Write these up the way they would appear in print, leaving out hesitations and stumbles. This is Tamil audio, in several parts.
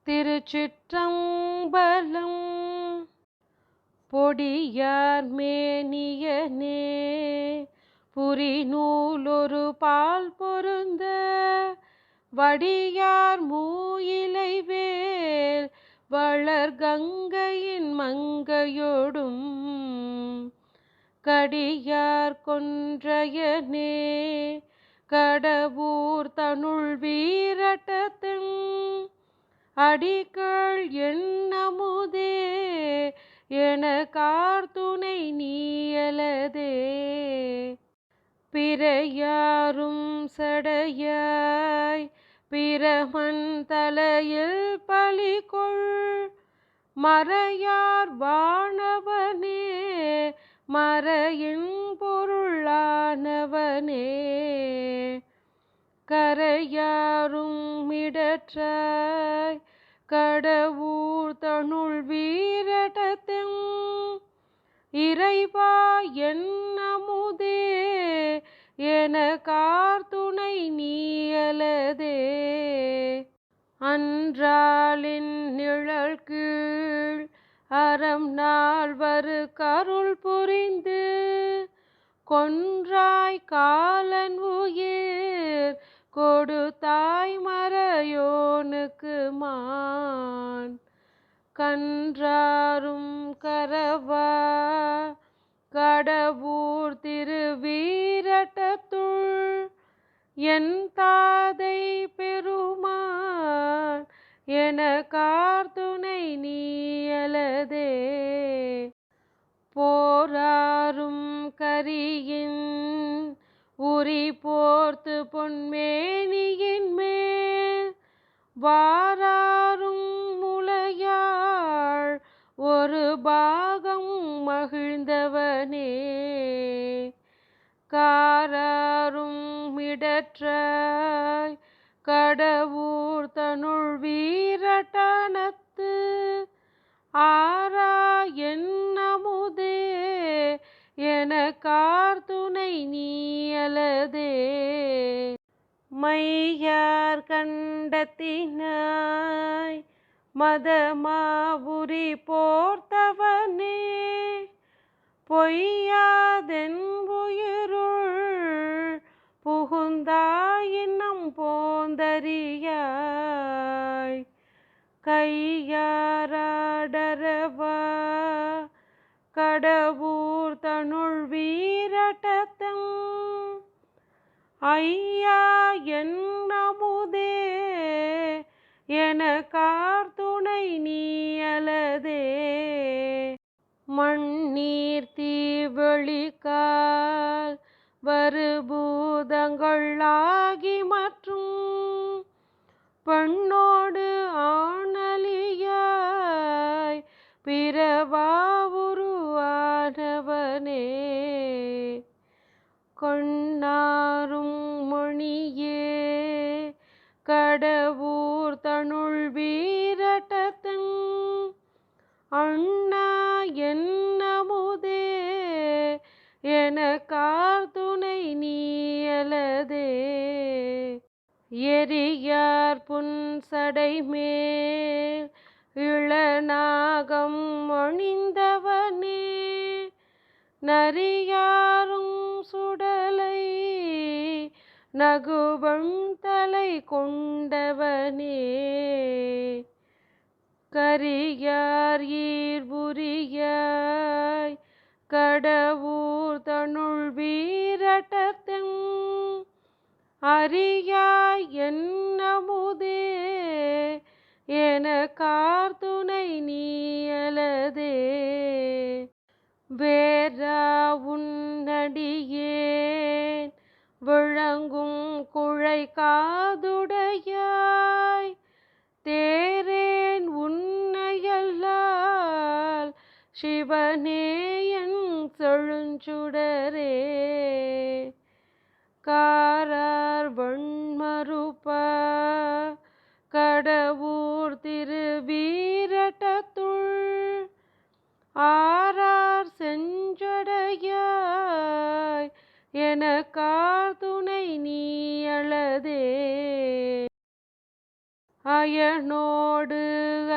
திருச்சிற்றம்பலம். பொடியார் மேனியனே புரிநூலொரு பால் பொருந்த வடியார் மூயிலை வேல் வளர் கங்கையின் மங்கையோடும் கடியார் கொன்றையனே கடவூர் தனுள் வீரட்டத்தின் அடிகள் எண்ணமுதே என கார்த்துணை நீயலதே. பிறையாரும் சடையாய் பிரமன் தலையில் பலிகொள் மறையார் வானவனே மறையின் பொருளானவனே. கரையாரும் மிடற்றாய் கடவூர் தனுள் வீரட்டத்தின் இறைவா என்னமுதே என கார்த்துணை நீயலதே. அன்றாலின் நிழல் கீழ் அறம் நால்வரு கருள் புரிந்து கொன்றாய் காலன் உயிர் கொடுத்தாய் மறையோனுக்கு மான். கன்றாரும் கரவா கடவூர் திருவீரட்டத்துள் என் தாதை பெருமான் என கார்த்துணை நீயலதே. போராரும் கரியின் உரி போர்த்து பொன்மேனியின் மேல் வாராரும் முளையாள் ஒரு பாகம் மகிழ்ந்தவனே. காராரும் மிடற்றாய் கடவூர் தனுள் வீரட்டனத்து ஆரா என்னமுதே என கார்த்துணை நீயலதே. மையார் கண்டத்தினாய் மதமாவுரி போர்த்தவனே பொய்யாதென் உயிருள் புகுந்தாயினம் போந்தறியாய். கையாராடரவா கடவூர் தனுள் வீரட்டத்தம் ஐயா என்னமுதே என கார்த்துணை நீயலதே. மண்ணீர் தீவெளிக்கால் வருபூதங்கள் ஆகி மற்றும் பெண்ணோடு ஆணலியாய் பிறவாவுருவானவனே. கொன்னாரும் மொழியே கடவூர் தனுள் வீரட்டத்தின் அண்ணா என்னமுதே என கார்த்துணை நீயலதே. எரியார் புன்சடை மேல் இளநாகம் அணிந்தவனே நரியாரும் சுடலை நகுவம் தலை கொண்டவனே. கரியார் ஈர்புரியாய் கடவூர் தனுள் வீரட்டத்தின் அரியாய் என்னமுதே என கார்த்துணை நீயலதே. வேரா உன்னடியேன் விளங்கும் குழை காதுடையாய் தேரேன் உன்னையல்லால் சிவனே என் செழுஞ்சுடரே. காரார் வண்மருப்பா கடவூர் திருவீரட்டத்துள் ஆரார் செஞ்சடையாய் என கார்த்துணை நீயலதே. அயனோடு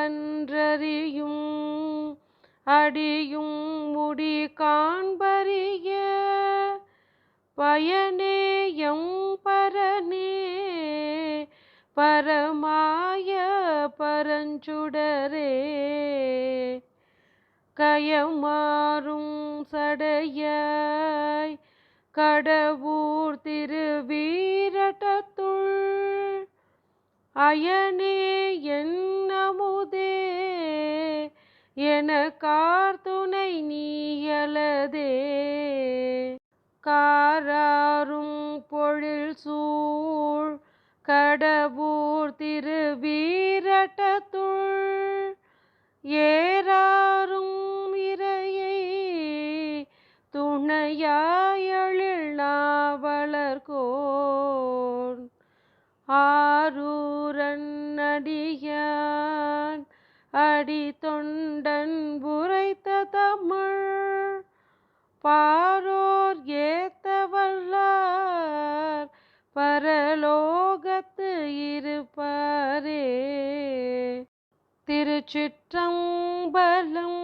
அன்றறியும் அடியும் முடி காண்பறிய பயனேயம் பரனே பரமாய பரஞ்சுடரே கயமாறும் சடையாய் கடவூர் திருவீரட்டத்துள் அயனே என் அமுதே என கார்த்துணை நீயலதே காராரும் பொழில் சூழ் கடவூர் திருவீரட்டத்துள் ஏறாரும் இறையை துணையாயழில் நாவலர்கோன் ஆரூரன் அடியான் அடி தொண்டன் உரைத்த தமிழ் பாரோர் ஏத்த வல்லார் பரலோகத்து இருப்பாரே. திருச்சிற்றம்பலம்.